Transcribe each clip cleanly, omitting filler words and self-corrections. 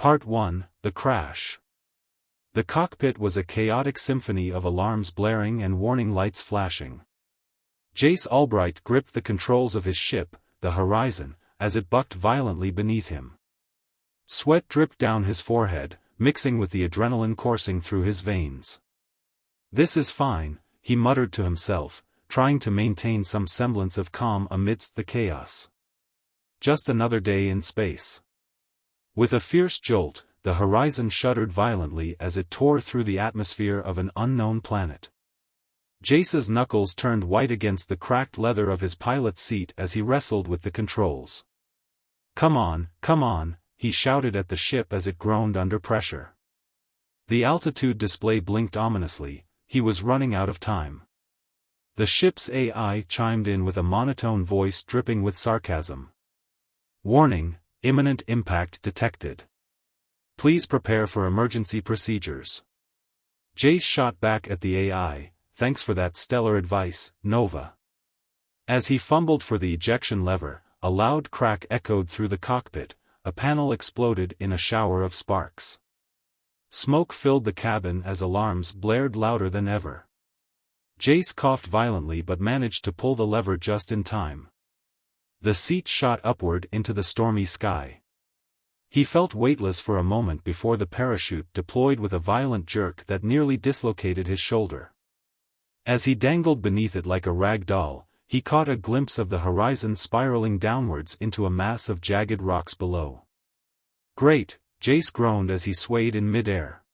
Part 1, The Crash. The cockpit was a chaotic symphony of alarms blaring and warning lights flashing. Jace Albright gripped the controls of his ship, the Horizon, as it bucked violently beneath him. Sweat dripped down his forehead, mixing with the adrenaline coursing through his veins. "This is fine," he muttered to himself, trying to maintain some semblance of calm amidst the chaos. "Just another day in space." With a fierce jolt, the Horizon shuddered violently as it tore through the atmosphere of an unknown planet. Jace's knuckles turned white against the cracked leather of his pilot's seat as he wrestled with the controls. Come on," he shouted at the ship as it groaned under pressure. The altitude display blinked ominously. He was running out of time. The ship's AI chimed in with a monotone voice dripping with sarcasm. "Warning, imminent impact detected. Please prepare for emergency procedures." Jace shot back at the AI, "Thanks for that stellar advice, Nova." As he fumbled for the ejection lever, a loud crack echoed through the cockpit. A panel exploded in a shower of sparks. Smoke filled the cabin as alarms blared louder than ever. Jace coughed violently but managed to pull the lever just in time. The seat shot upward into the stormy sky. He felt weightless for a moment before the parachute deployed with a violent jerk that nearly dislocated his shoulder. As he dangled beneath it like a rag doll, he caught a glimpse of the Horizon spiraling downwards into a mass of jagged rocks below. "Great," Jace groaned as he swayed in midair.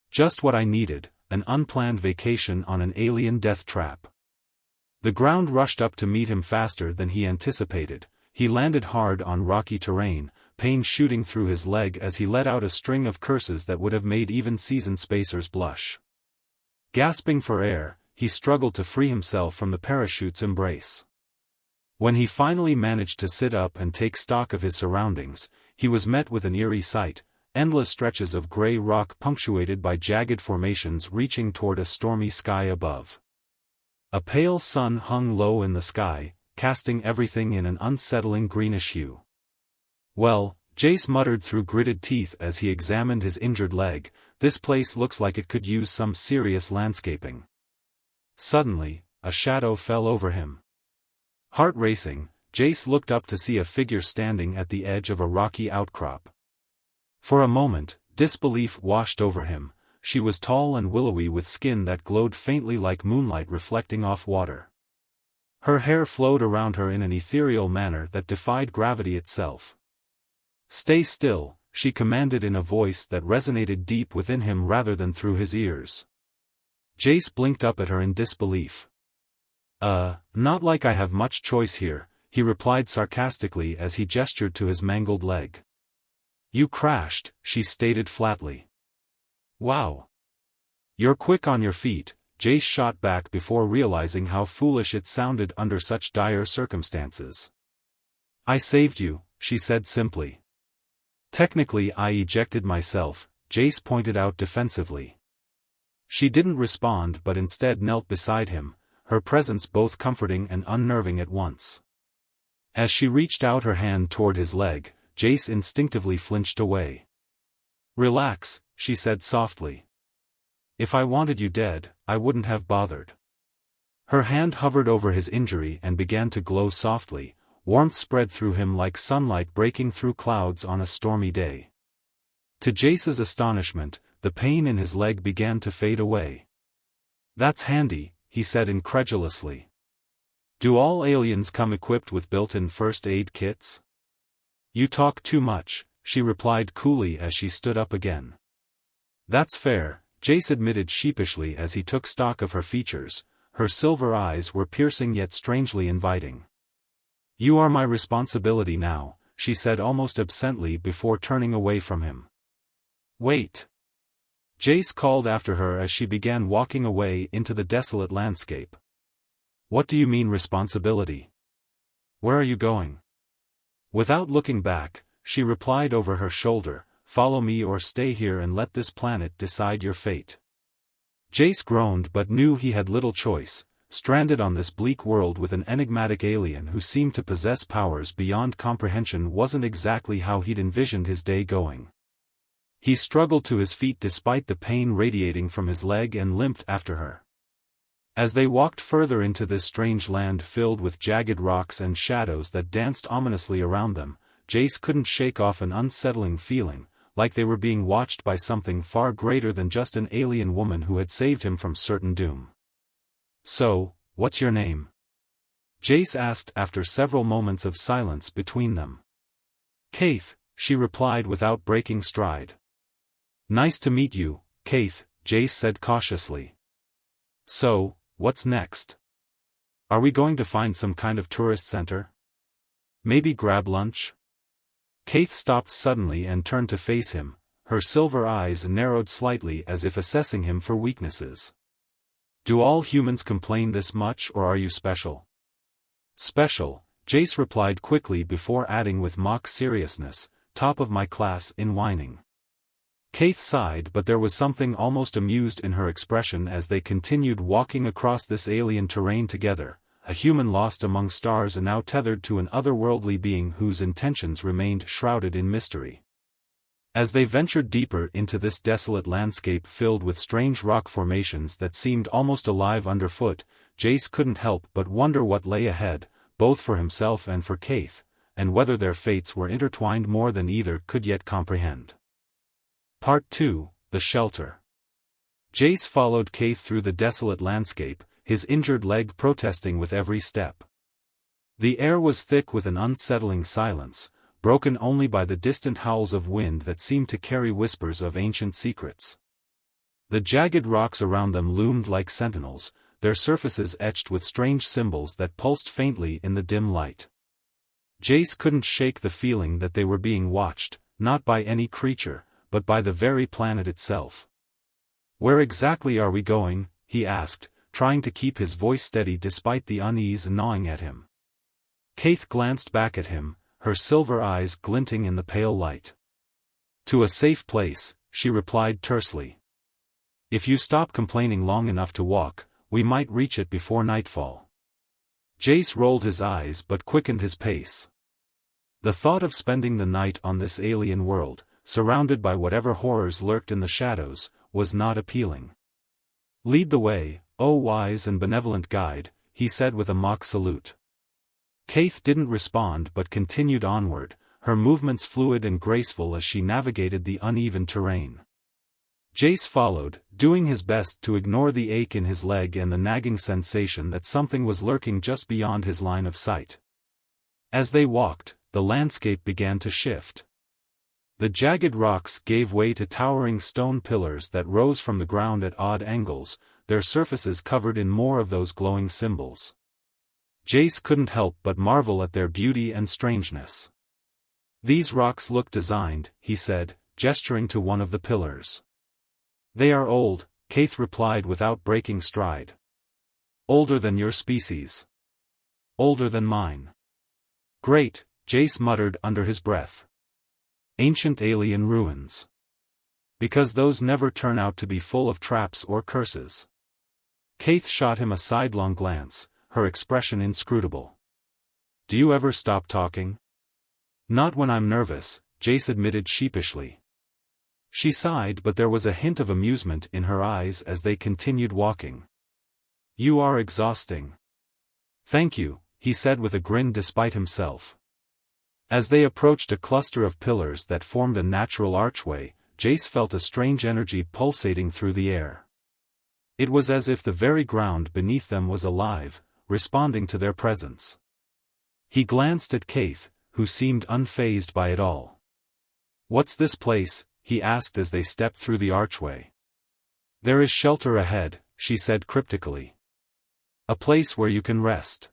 "Just what I needed, an unplanned vacation on an alien death trap." The ground rushed up to meet him faster than he anticipated. He landed hard on rocky terrain, pain shooting through his leg as he let out a string of curses that would have made even seasoned spacers blush. Gasping for air, he struggled to free himself from the parachute's embrace. When he finally managed to sit up and take stock of his surroundings, he was met with an eerie sight, endless stretches of gray rock punctuated by jagged formations reaching toward a stormy sky above. A pale sun hung low in the sky, casting everything in an unsettling greenish hue. "Well," Jace muttered through gritted teeth as he examined his injured leg, "this place looks like it could use some serious landscaping." Suddenly, a shadow fell over him. Heart racing, Jace looked up to see a figure standing at the edge of a rocky outcrop. For a moment, disbelief washed over him. She was tall and willowy with skin that glowed faintly like moonlight reflecting off water. Her hair flowed around her in an ethereal manner that defied gravity itself. "Stay still," she commanded in a voice that resonated deep within him rather than through his ears. Jace blinked up at her in disbelief. Not like I have much choice here," he replied sarcastically as he gestured to his mangled leg. "You crashed," she stated flatly. "Wow. You're quick on your feet," Jace shot back before realizing how foolish it sounded under such dire circumstances. "I saved you," she said simply. "Technically I ejected myself," Jace pointed out defensively. She didn't respond but instead knelt beside him, her presence both comforting and unnerving at once. As she reached out her hand toward his leg, Jace instinctively flinched away. "Relax," she said softly. "If I wanted you dead, I wouldn't have bothered." Her hand hovered over his injury and began to glow softly, warmth spread through him like sunlight breaking through clouds on a stormy day. To Jace's astonishment, the pain in his leg began to fade away. "That's handy," he said incredulously. "Do all aliens come equipped with built-in first aid kits?" "You talk too much," she replied coolly as she stood up again. "That's fair," Jace admitted sheepishly as he took stock of her features. Her silver eyes were piercing yet strangely inviting. "You are my responsibility now," she said almost absently before turning away from him. "Wait." Jace called after her as she began walking away into the desolate landscape. "What do you mean responsibility? Where are you going?" Without looking back, she replied over her shoulder, "Follow me or stay here and let this planet decide your fate." Jace groaned but knew he had little choice, stranded on this bleak world with an enigmatic alien who seemed to possess powers beyond comprehension wasn't exactly how he'd envisioned his day going. He struggled to his feet despite the pain radiating from his leg and limped after her. As they walked further into this strange land filled with jagged rocks and shadows that danced ominously around them, Jace couldn't shake off an unsettling feeling, like they were being watched by something far greater than just an alien woman who had saved him from certain doom. "So, what's your name?" Jace asked after several moments of silence between them. "Kaith," she replied without breaking stride. "Nice to meet you, Kaith," Jace said cautiously. "So, what's next? Are we going to find some kind of tourist center? Maybe grab lunch?" Kaith stopped suddenly and turned to face him, her silver eyes narrowed slightly as if assessing him for weaknesses. "Do all humans complain this much, or are you special?" "Special," Jace replied quickly before adding with mock seriousness, "top of my class in whining." Kaith sighed, but there was something almost amused in her expression as they continued walking across this alien terrain together, a human lost among stars and now tethered to an otherworldly being whose intentions remained shrouded in mystery. As they ventured deeper into this desolate landscape filled with strange rock formations that seemed almost alive underfoot, Jace couldn't help but wonder what lay ahead, both for himself and for Kaith, and whether their fates were intertwined more than either could yet comprehend. Part 2, The Shelter. Jace followed Kaith through the desolate landscape, his injured leg protesting with every step. The air was thick with an unsettling silence, broken only by the distant howls of wind that seemed to carry whispers of ancient secrets. The jagged rocks around them loomed like sentinels, their surfaces etched with strange symbols that pulsed faintly in the dim light. Jace couldn't shake the feeling that they were being watched, not by any creature, but by the very planet itself. "Where exactly are we going?" he asked, trying to keep his voice steady despite the unease gnawing at him. Kaith glanced back at him, her silver eyes glinting in the pale light. "To a safe place," she replied tersely. "If you stop complaining long enough to walk, we might reach it before nightfall." Jace rolled his eyes but quickened his pace. The thought of spending the night on this alien world, surrounded by whatever horrors lurked in the shadows, was not appealing. "Lead the way, O wise and benevolent guide," he said with a mock salute. Kaith didn't respond but continued onward, her movements fluid and graceful as she navigated the uneven terrain. Jace followed, doing his best to ignore the ache in his leg and the nagging sensation that something was lurking just beyond his line of sight. As they walked, the landscape began to shift. The jagged rocks gave way to towering stone pillars that rose from the ground at odd angles, their surfaces covered in more of those glowing symbols. Jace couldn't help but marvel at their beauty and strangeness. "These rocks look designed," he said, gesturing to one of the pillars. "They are old," Kaith replied without breaking stride. "Older than your species. Older than mine." "Great," Jace muttered under his breath. "Ancient alien ruins. Because those never turn out to be full of traps or curses." Kaith shot him a sidelong glance, her expression inscrutable. "Do you ever stop talking?" "Not when I'm nervous," Jace admitted sheepishly. She sighed, but there was a hint of amusement in her eyes as they continued walking. "You are exhausting." "Thank you," he said with a grin despite himself. As they approached a cluster of pillars that formed a natural archway, Jace felt a strange energy pulsating through the air. It was as if the very ground beneath them was alive, responding to their presence. He glanced at Kaith, who seemed unfazed by it all. "What's this place?" he asked as they stepped through the archway. "There is shelter ahead," she said cryptically. "A place where you can rest."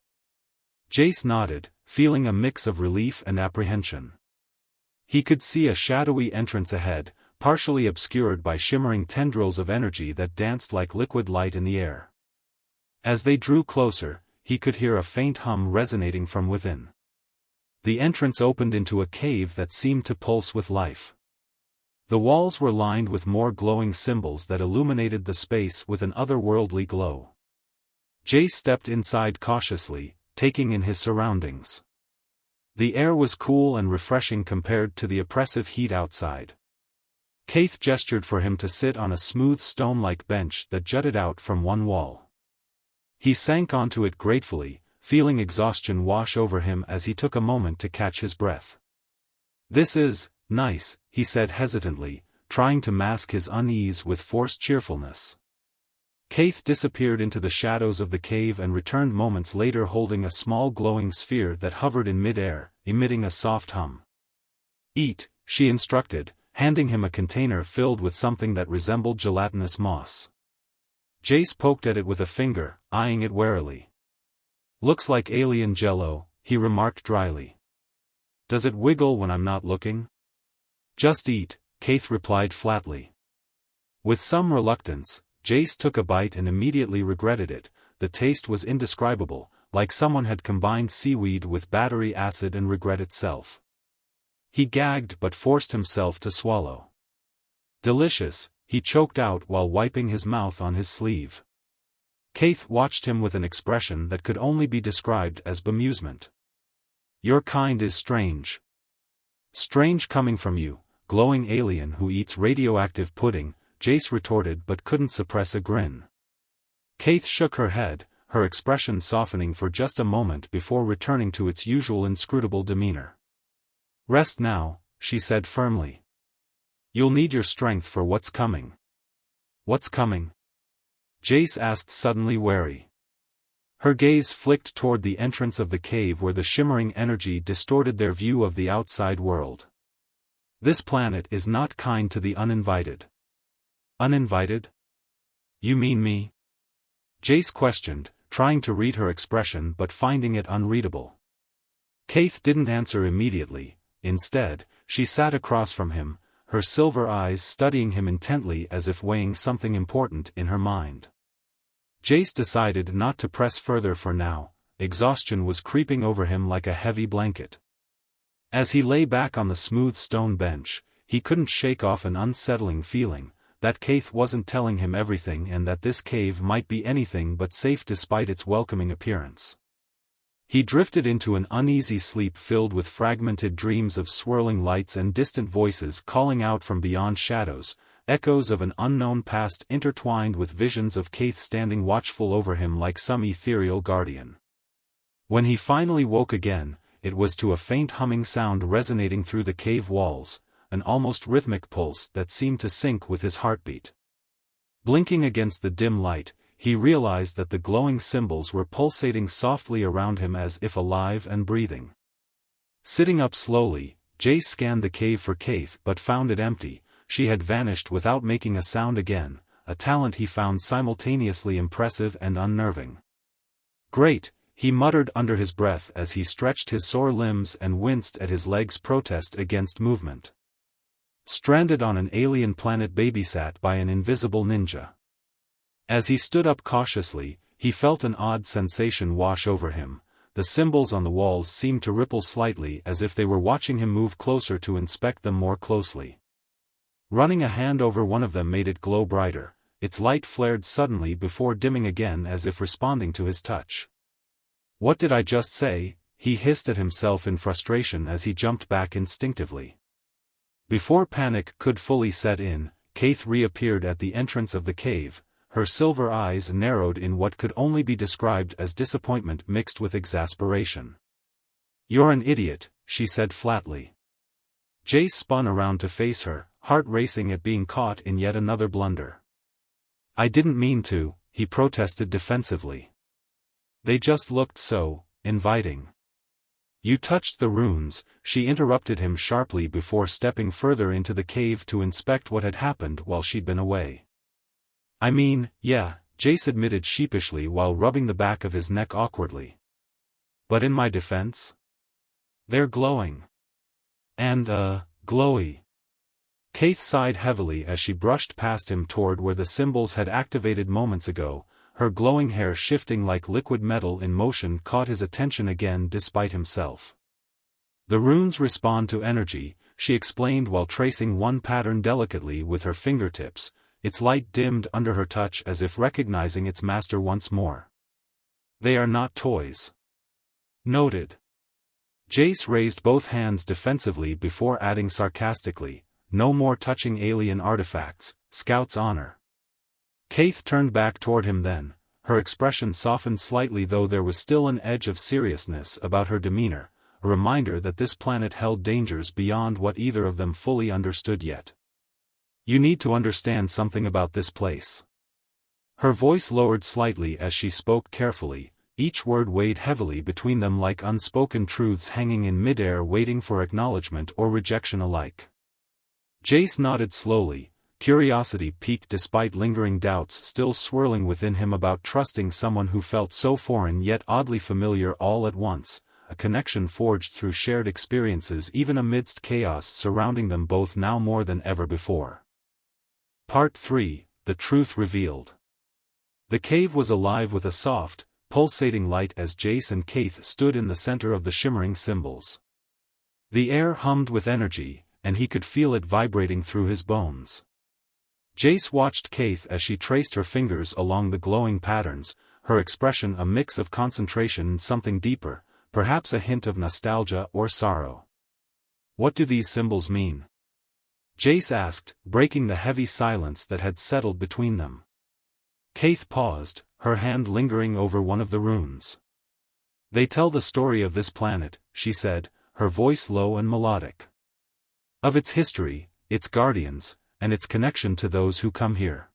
Jace nodded, feeling a mix of relief and apprehension. He could see a shadowy entrance ahead, partially obscured by shimmering tendrils of energy that danced like liquid light in the air. As they drew closer, he could hear a faint hum resonating from within. The entrance opened into a cave that seemed to pulse with life. The walls were lined with more glowing symbols that illuminated the space with an otherworldly glow. Jace stepped inside cautiously, taking in his surroundings. The air was cool and refreshing compared to the oppressive heat outside. Kaith gestured for him to sit on a smooth stone-like bench that jutted out from one wall. He sank onto it gratefully, feeling exhaustion wash over him as he took a moment to catch his breath. "This is nice," he said hesitantly, trying to mask his unease with forced cheerfulness. Kaith disappeared into the shadows of the cave and returned moments later holding a small glowing sphere that hovered in mid-air, emitting a soft hum. "Eat," she instructed, handing him a container filled with something that resembled gelatinous moss. Jace poked at it with a finger, eyeing it warily. "Looks like alien jello," he remarked dryly. "Does it wiggle when I'm not looking?" "Just eat," Kaith replied flatly. With some reluctance, Jace took a bite and immediately regretted it. The taste was indescribable, like someone had combined seaweed with battery acid and regret itself. He gagged but forced himself to swallow. "Delicious," he choked out while wiping his mouth on his sleeve. Kaith watched him with an expression that could only be described as bemusement. "Your kind is strange." "Strange coming from you, glowing alien who eats radioactive pudding," Jace retorted but couldn't suppress a grin. Kaith shook her head, her expression softening for just a moment before returning to its usual inscrutable demeanor. "Rest now," she said firmly. "You'll need your strength for what's coming." "What's coming?" Jace asked, suddenly wary. Her gaze flicked toward the entrance of the cave where the shimmering energy distorted their view of the outside world. "This planet is not kind to the uninvited." "Uninvited? You mean me?" Jace questioned, trying to read her expression but finding it unreadable. Kaith didn't answer immediately. Instead, she sat across from him, her silver eyes studying him intently as if weighing something important in her mind. Jace decided not to press further for now. Exhaustion was creeping over him like a heavy blanket. As he lay back on the smooth stone bench, he couldn't shake off an unsettling feeling, that Kaith wasn't telling him everything and that this cave might be anything but safe despite its welcoming appearance. He drifted into an uneasy sleep filled with fragmented dreams of swirling lights and distant voices calling out from beyond shadows, echoes of an unknown past intertwined with visions of Kaith standing watchful over him like some ethereal guardian. When he finally woke again, it was to a faint humming sound resonating through the cave walls, an almost rhythmic pulse that seemed to sync with his heartbeat. Blinking against the dim light, he realized that the glowing symbols were pulsating softly around him as if alive and breathing. Sitting up slowly, Jace scanned the cave for Kaith but found it empty. She had vanished without making a sound again, a talent he found simultaneously impressive and unnerving. "Great," he muttered under his breath as he stretched his sore limbs and winced at his legs' protest against movement. Stranded on an alien planet babysat by an invisible ninja. As he stood up cautiously, he felt an odd sensation wash over him. The symbols on the walls seemed to ripple slightly as if they were watching him move closer to inspect them more closely. Running a hand over one of them made it glow brighter. Its light flared suddenly before dimming again as if responding to his touch. "What did I just say?" he hissed at himself in frustration as he jumped back instinctively. Before panic could fully set in, Kaith reappeared at the entrance of the cave, her silver eyes narrowed in what could only be described as disappointment mixed with exasperation. "You're an idiot," she said flatly. Jace spun around to face her, heart racing at being caught in yet another blunder. "I didn't mean to," he protested defensively. "They just looked so inviting." "You touched the runes," she interrupted him sharply before stepping further into the cave to inspect what had happened while she'd been away. "I mean, yeah," Jace admitted sheepishly while rubbing the back of his neck awkwardly. "But in my defense? They're glowing. And, glowy." Kaith sighed heavily as she brushed past him toward where the symbols had activated moments ago. Her glowing hair shifting like liquid metal in motion caught his attention again despite himself. "The runes respond to energy," she explained while tracing one pattern delicately with her fingertips. Its light dimmed under her touch as if recognizing its master once more. "They are not toys." "Noted." Jace raised both hands defensively before adding sarcastically, no more touching alien artifacts, Scout's honor. Kaith turned back toward him then, her expression softened slightly though there was still an edge of seriousness about her demeanor, a reminder that this planet held dangers beyond what either of them fully understood yet. You need to understand something about this place. Her voice lowered slightly as she spoke carefully, each word weighed heavily between them like unspoken truths hanging in midair waiting for acknowledgement or rejection alike. Jace nodded slowly, curiosity piqued despite lingering doubts still swirling within him about trusting someone who felt so foreign yet oddly familiar all at once, a connection forged through shared experiences even amidst chaos surrounding them both now more than ever before. Part 3, The Truth Revealed. The cave was alive with a soft, pulsating light as Jace and Kaith stood in the center of the shimmering symbols. The air hummed with energy, and he could feel it vibrating through his bones. Jace watched Kaith as she traced her fingers along the glowing patterns, her expression a mix of concentration and something deeper, perhaps a hint of nostalgia or sorrow. What do these symbols mean? Jace asked, breaking the heavy silence that had settled between them. Kaith paused, her hand lingering over one of the runes. They tell the story of this planet, she said, her voice low and melodic. Of its history, its guardians, and its connection to those who come here.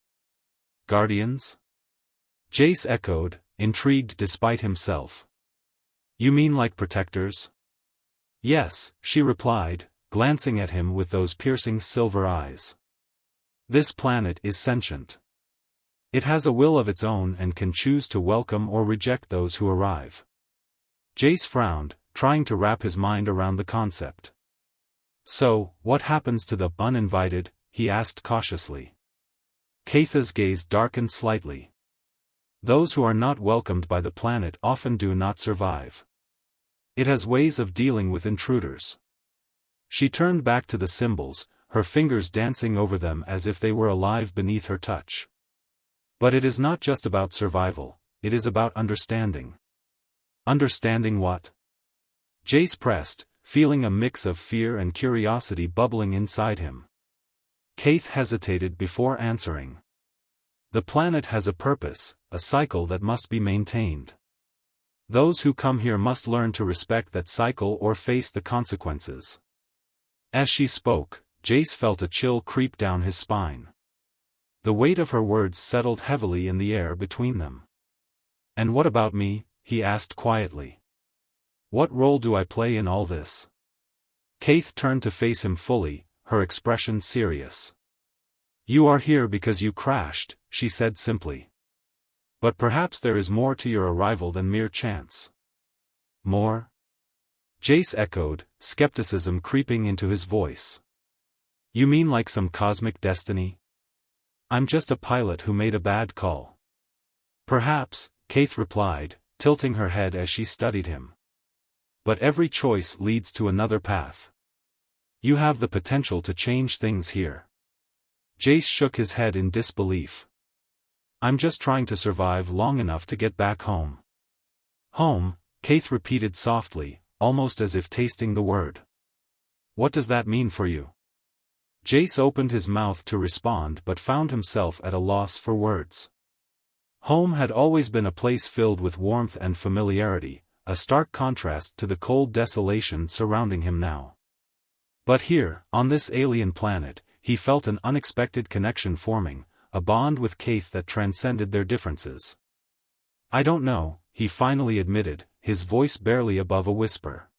Guardians? Jace echoed, intrigued despite himself. You mean like protectors? Yes, she replied, glancing at him with those piercing silver eyes. This planet is sentient. It has a will of its own and can choose to welcome or reject those who arrive. Jace frowned, trying to wrap his mind around the concept. So, what happens to the uninvited? He asked cautiously. Kaith's gaze darkened slightly. Those who are not welcomed by the planet often do not survive. It has ways of dealing with intruders. She turned back to the symbols, her fingers dancing over them as if they were alive beneath her touch. But it is not just about survival, it is about understanding. Understanding what? Jace pressed, feeling a mix of fear and curiosity bubbling inside him. Kaith hesitated before answering. The planet has a purpose, a cycle that must be maintained. Those who come here must learn to respect that cycle or face the consequences. As she spoke, Jace felt a chill creep down his spine. The weight of her words settled heavily in the air between them. And what about me? He asked quietly. What role do I play in all this? Kaith turned to face him fully, her expression serious. You are here because you crashed, she said simply. But perhaps there is more to your arrival than mere chance. More? Jace echoed, skepticism creeping into his voice. You mean like some cosmic destiny? I'm just a pilot who made a bad call. Perhaps, Kaith replied, tilting her head as she studied him. But every choice leads to another path. You have the potential to change things here. Jace shook his head in disbelief. I'm just trying to survive long enough to get back home. Home, Kaith repeated softly, almost as if tasting the word. What does that mean for you? Jace opened his mouth to respond but found himself at a loss for words. Home had always been a place filled with warmth and familiarity, a stark contrast to the cold desolation surrounding him now. But here, on this alien planet, he felt an unexpected connection forming, a bond with Kaith that transcended their differences. I don't know, he finally admitted, his voice barely above a whisper.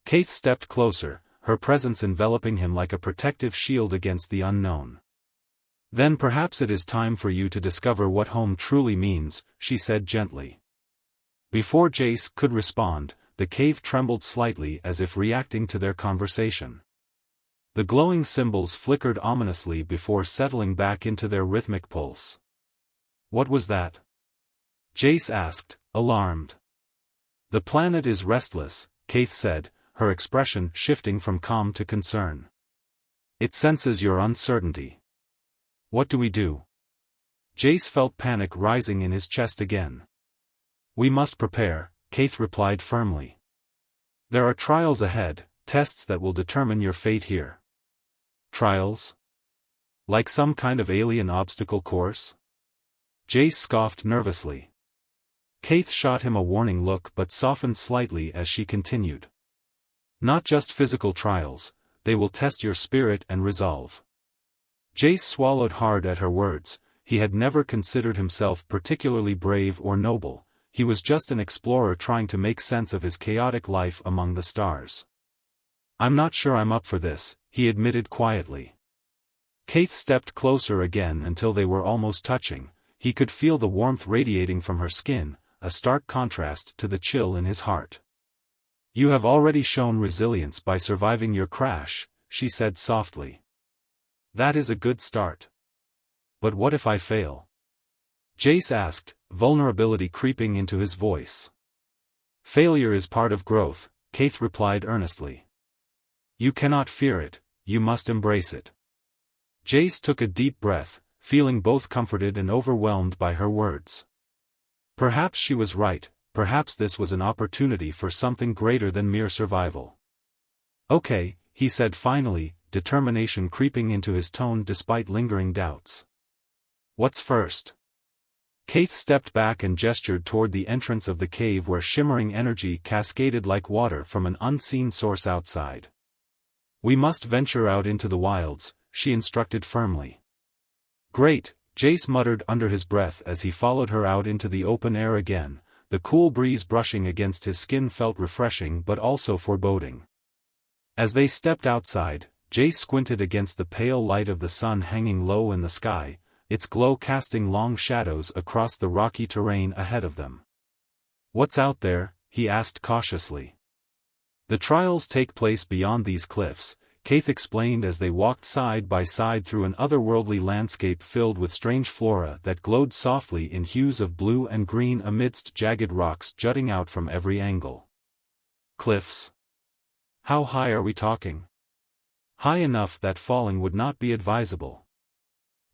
Kaith stepped closer, her presence enveloping him like a protective shield against the unknown. Then perhaps it is time for you to discover what home truly means, she said gently. Before Jace could respond, the cave trembled slightly as if reacting to their conversation. The glowing symbols flickered ominously before settling back into their rhythmic pulse. What was that? Jace asked, alarmed. The planet is restless, Kaith said, her expression shifting from calm to concern. It senses your uncertainty. What do we do? Jace felt panic rising in his chest again. We must prepare, Kaith replied firmly. There are trials ahead, tests that will determine your fate here. Trials? Like some kind of alien obstacle course? Jace scoffed nervously. Kaith shot him a warning look but softened slightly as she continued. Not just physical trials, they will test your spirit and resolve. Jace swallowed hard at her words. He had never considered himself particularly brave or noble. He was just an explorer trying to make sense of his chaotic life among the stars. I'm not sure I'm up for this, he admitted quietly. Kaith stepped closer again until they were almost touching. He could feel the warmth radiating from her skin, a stark contrast to the chill in his heart. You have already shown resilience by surviving your crash, she said softly. That is a good start. But what if I fail? Jace asked, vulnerability creeping into his voice. Failure is part of growth, Kaith replied earnestly. You cannot fear it, you must embrace it. Jace took a deep breath, feeling both comforted and overwhelmed by her words. Perhaps she was right, perhaps this was an opportunity for something greater than mere survival. Okay, he said finally, determination creeping into his tone despite lingering doubts. What's first? Kaith stepped back and gestured toward the entrance of the cave where shimmering energy cascaded like water from an unseen source outside. We must venture out into the wilds, she instructed firmly. Great, Jace muttered under his breath as he followed her out into the open air again. The cool breeze brushing against his skin felt refreshing but also foreboding. As they stepped outside, Jace squinted against the pale light of the sun hanging low in the sky, its glow casting long shadows across the rocky terrain ahead of them. What's out there? He asked cautiously. The trials take place beyond these cliffs, Kaith explained as they walked side by side through an otherworldly landscape filled with strange flora that glowed softly in hues of blue and green amidst jagged rocks jutting out from every angle. Cliffs? How high are we talking? High enough that falling would not be advisable.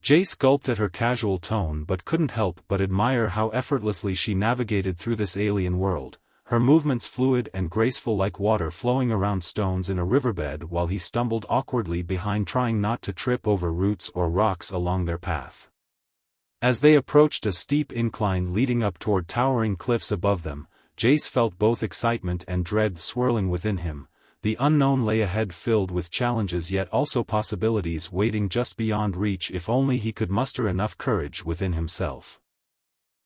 Jace gulped at her casual tone but couldn't help but admire how effortlessly she navigated through this alien world, her movements fluid and graceful like water flowing around stones in a riverbed while he stumbled awkwardly behind trying not to trip over roots or rocks along their path. As they approached a steep incline leading up toward towering cliffs above them, Jace felt both excitement and dread swirling within him. The unknown lay ahead filled with challenges yet also possibilities waiting just beyond reach if only he could muster enough courage within himself.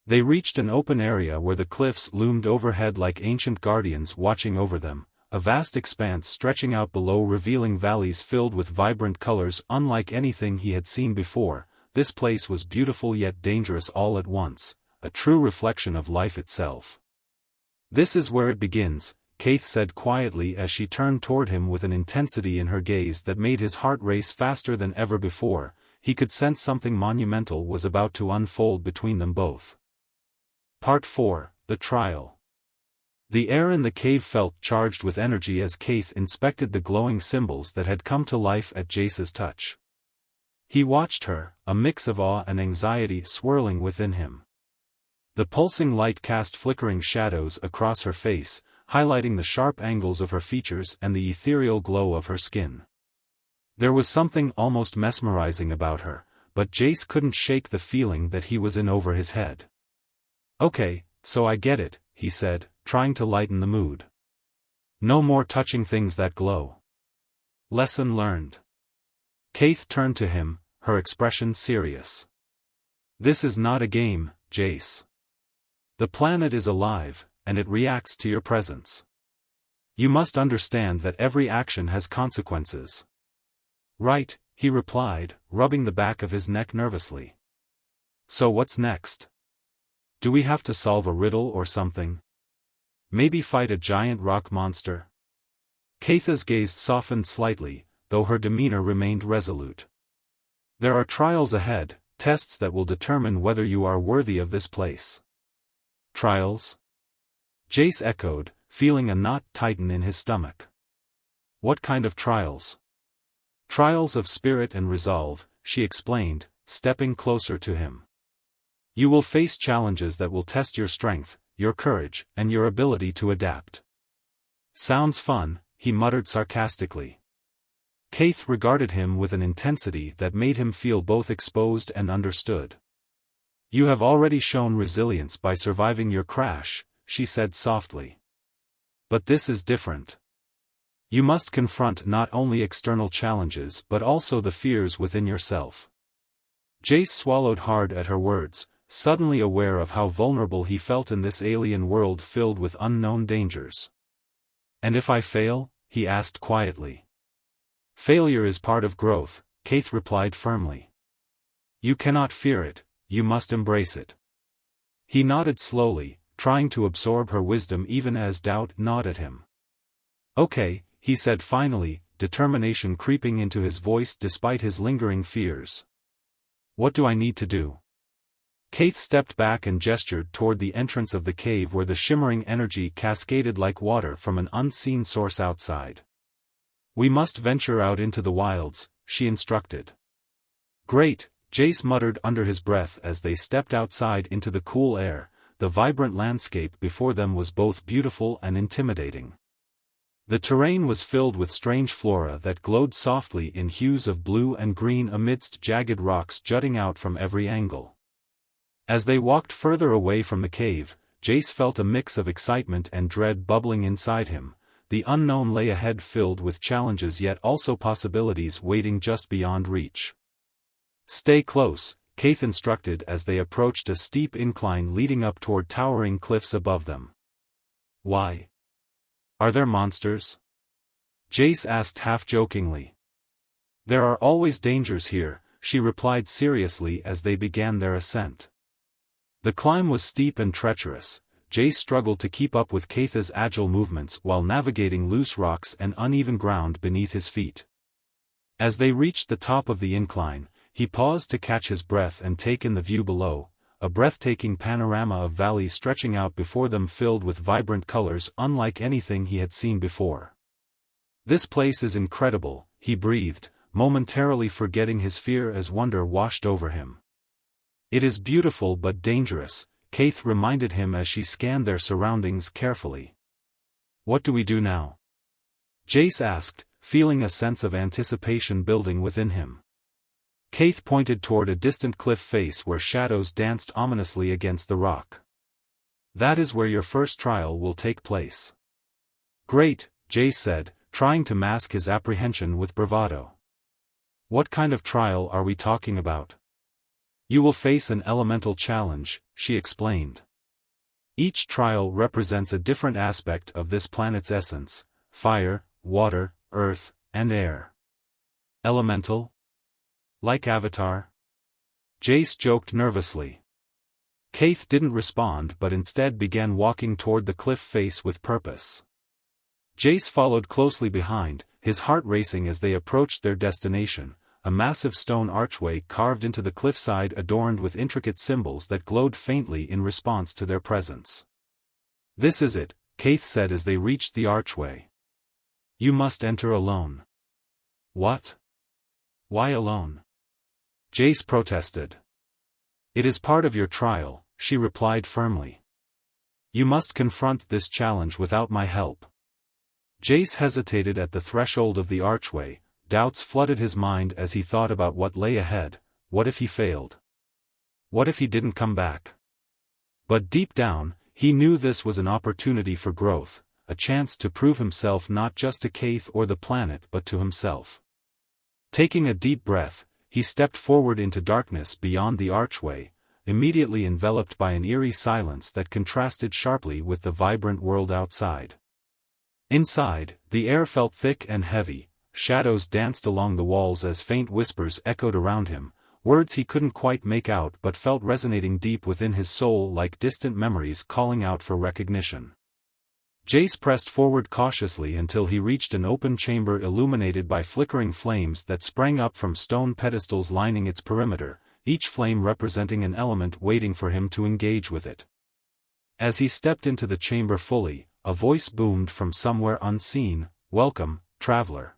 They reached an open area where the cliffs loomed overhead like ancient guardians watching over them, a vast expanse stretching out below revealing valleys filled with vibrant colors unlike anything he had seen before. This place was beautiful yet dangerous all at once, a true reflection of life itself. This is where it begins, Kaith said quietly as she turned toward him with an intensity in her gaze that made his heart race faster than ever before. He could sense something monumental was about to unfold between them both. Part 4, The Trial. The air in the cave felt charged with energy as Kaith inspected the glowing symbols that had come to life at Jace's touch. He watched her, a mix of awe and anxiety swirling within him. The pulsing light cast flickering shadows across her face, highlighting the sharp angles of her features and the ethereal glow of her skin. There was something almost mesmerizing about her, but Jace couldn't shake the feeling that he was in over his head. Okay, so I get it, he said, trying to lighten the mood. No more touching things that glow. Lesson learned. Kaith turned to him, her expression serious. This is not a game, Jace. The planet is alive, and it reacts to your presence. You must understand that every action has consequences. Right, he replied, rubbing the back of his neck nervously. So what's next? Do we have to solve a riddle or something? Maybe fight a giant rock monster? Kaith's gaze softened slightly, though her demeanor remained resolute. There are trials ahead, tests that will determine whether you are worthy of this place. Trials? Jace echoed, feeling a knot tighten in his stomach. What kind of trials? Trials of spirit and resolve, she explained, stepping closer to him. You will face challenges that will test your strength, your courage, and your ability to adapt. Sounds fun, he muttered sarcastically. Keith regarded him with an intensity that made him feel both exposed and understood. "You have already shown resilience by surviving your crash," she said softly. "But this is different. You must confront not only external challenges but also the fears within yourself." Jace swallowed hard at her words, suddenly aware of how vulnerable he felt in this alien world filled with unknown dangers. "And if I fail?" he asked quietly. "Failure is part of growth," Keith replied firmly. "You cannot fear it, you must embrace it." He nodded slowly, trying to absorb her wisdom even as doubt gnawed at him. "Okay," he said finally, determination creeping into his voice despite his lingering fears. "What do I need to do?" Keith stepped back and gestured toward the entrance of the cave where the shimmering energy cascaded like water from an unseen source outside. "We must venture out into the wilds," she instructed. "Great," Jace muttered under his breath as they stepped outside into the cool air. The vibrant landscape before them was both beautiful and intimidating. The terrain was filled with strange flora that glowed softly in hues of blue and green amidst jagged rocks jutting out from every angle. As they walked further away from the cave, Jace felt a mix of excitement and dread bubbling inside him. The unknown lay ahead, filled with challenges yet also possibilities waiting just beyond reach. "Stay close," Keith instructed as they approached a steep incline leading up toward towering cliffs above them. "Why? Are there monsters?" Jace asked half-jokingly. "There are always dangers here," she replied seriously as they began their ascent. The climb was steep and treacherous. Jace struggled to keep up with Keith's agile movements while navigating loose rocks and uneven ground beneath his feet. As they reached the top of the incline, he paused to catch his breath and take in the view below, a breathtaking panorama of valleys stretching out before them filled with vibrant colors unlike anything he had seen before. "This place is incredible," he breathed, momentarily forgetting his fear as wonder washed over him. "It is beautiful but dangerous," Keith reminded him as she scanned their surroundings carefully. "What do we do now?" Jace asked, feeling a sense of anticipation building within him. Keith pointed toward a distant cliff face where shadows danced ominously against the rock. "That is where your first trial will take place." "Great," Jace said, trying to mask his apprehension with bravado. "What kind of trial are we talking about?" "You will face an elemental challenge," she explained. "Each trial represents a different aspect of this planet's essence: fire, water, earth, and air." "Elemental? Like Avatar?" Jace joked nervously. Keith didn't respond but instead began walking toward the cliff face with purpose. Jace followed closely behind, his heart racing as they approached their destination, a massive stone archway carved into the cliffside adorned with intricate symbols that glowed faintly in response to their presence. "This is it," Keith said as they reached the archway. "You must enter alone." "What? Why alone?" Jace protested. "It is part of your trial," she replied firmly. "You must confront this challenge without my help." Jace hesitated at the threshold of the archway. Doubts flooded his mind as he thought about what lay ahead. What if he failed? What if he didn't come back? But deep down, he knew this was an opportunity for growth, a chance to prove himself not just to Keith or the planet but to himself. Taking a deep breath, he stepped forward into darkness beyond the archway, immediately enveloped by an eerie silence that contrasted sharply with the vibrant world outside. Inside, the air felt thick and heavy. Shadows danced along the walls as faint whispers echoed around him, words he couldn't quite make out but felt resonating deep within his soul like distant memories calling out for recognition. Jace pressed forward cautiously until he reached an open chamber illuminated by flickering flames that sprang up from stone pedestals lining its perimeter, each flame representing an element waiting for him to engage with it. As he stepped into the chamber fully, a voice boomed from somewhere unseen, "Welcome, traveler.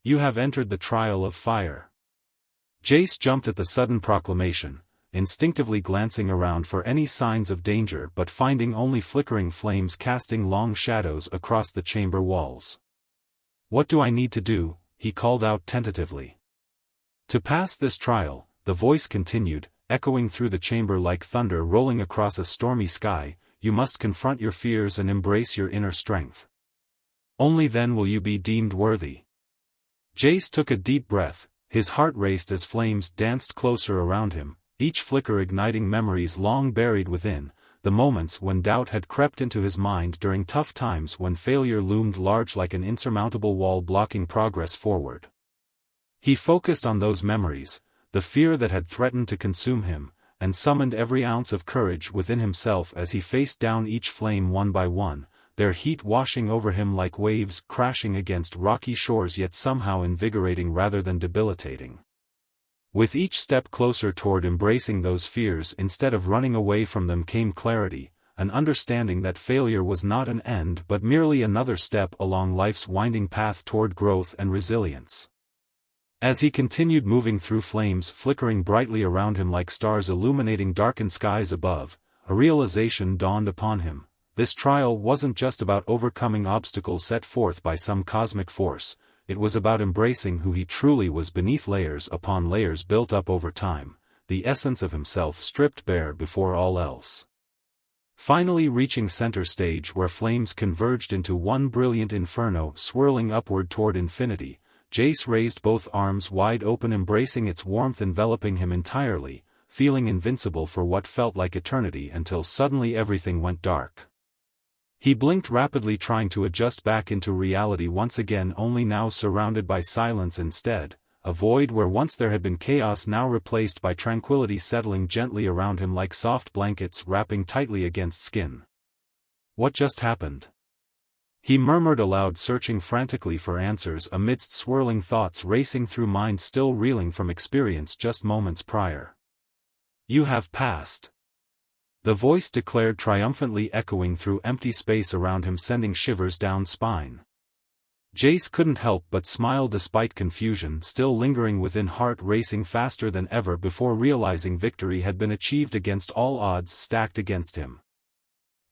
You have entered the trial of fire." Jace jumped at the sudden proclamation, instinctively glancing around for any signs of danger but finding only flickering flames casting long shadows across the chamber walls. "What do I need to do?" he called out tentatively. To pass this trial, the voice continued, echoing through the chamber like thunder rolling across a stormy sky, you must confront your fears and embrace your inner strength. Only then will you be deemed worthy. Jace took a deep breath, his heart raced as flames danced closer around him, each flicker igniting memories long buried within, the moments when doubt had crept into his mind during tough times when failure loomed large like an insurmountable wall blocking progress forward. He focused on those memories, the fear that had threatened to consume him, and summoned every ounce of courage within himself as he faced down each flame one by one, their heat washing over him like waves crashing against rocky shores yet somehow invigorating rather than debilitating. With each step closer toward embracing those fears instead of running away from them came clarity, an understanding that failure was not an end but merely another step along life's winding path toward growth and resilience. As he continued moving through flames flickering brightly around him like stars illuminating darkened skies above, a realization dawned upon him. This trial wasn't just about overcoming obstacles set forth by some cosmic force, it was about embracing who he truly was beneath layers upon layers built up over time, the essence of himself stripped bare before all else. Finally reaching center stage where flames converged into one brilliant inferno swirling upward toward infinity, Jace raised both arms wide open embracing its warmth enveloping him entirely, feeling invincible for what felt like eternity until suddenly everything went dark. He blinked rapidly trying to adjust back into reality once again only now surrounded by silence instead, a void where once there had been chaos now replaced by tranquility settling gently around him like soft blankets wrapping tightly against skin. What just happened? He murmured aloud searching frantically for answers amidst swirling thoughts racing through mind still reeling from experience just moments prior. You have passed. The voice declared triumphantly echoing through empty space around him sending shivers down spine. Jace couldn't help but smile despite confusion still lingering within heart racing faster than ever before realizing victory had been achieved against all odds stacked against him.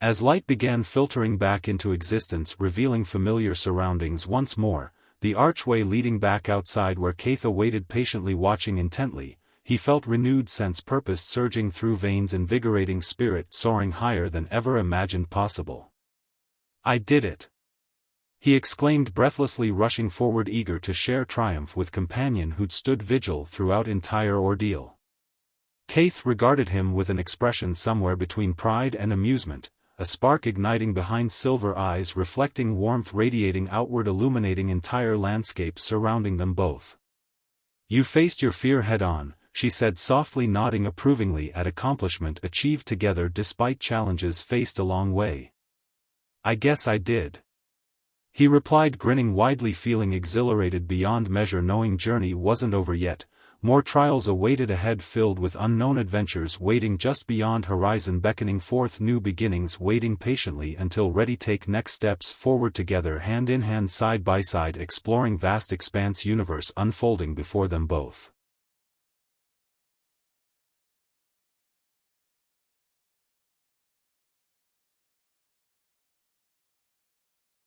As light began filtering back into existence revealing familiar surroundings once more, the archway leading back outside where Katha waited patiently watching intently, he felt renewed sense purpose surging through veins invigorating spirit soaring higher than ever imagined possible. I did it! He exclaimed breathlessly rushing forward eager to share triumph with companion who'd stood vigil throughout entire ordeal. Kath regarded him with an expression somewhere between pride and amusement, a spark igniting behind silver eyes reflecting warmth radiating outward illuminating entire landscape surrounding them both. You faced your fear head-on, she said softly nodding approvingly at accomplishment achieved together despite challenges faced along way. I guess I did. He replied grinning widely feeling exhilarated beyond measure knowing journey wasn't over yet, more trials awaited ahead filled with unknown adventures waiting just beyond horizon beckoning forth new beginnings waiting patiently until ready take next steps forward together hand in hand side by side exploring vast expanse universe unfolding before them both.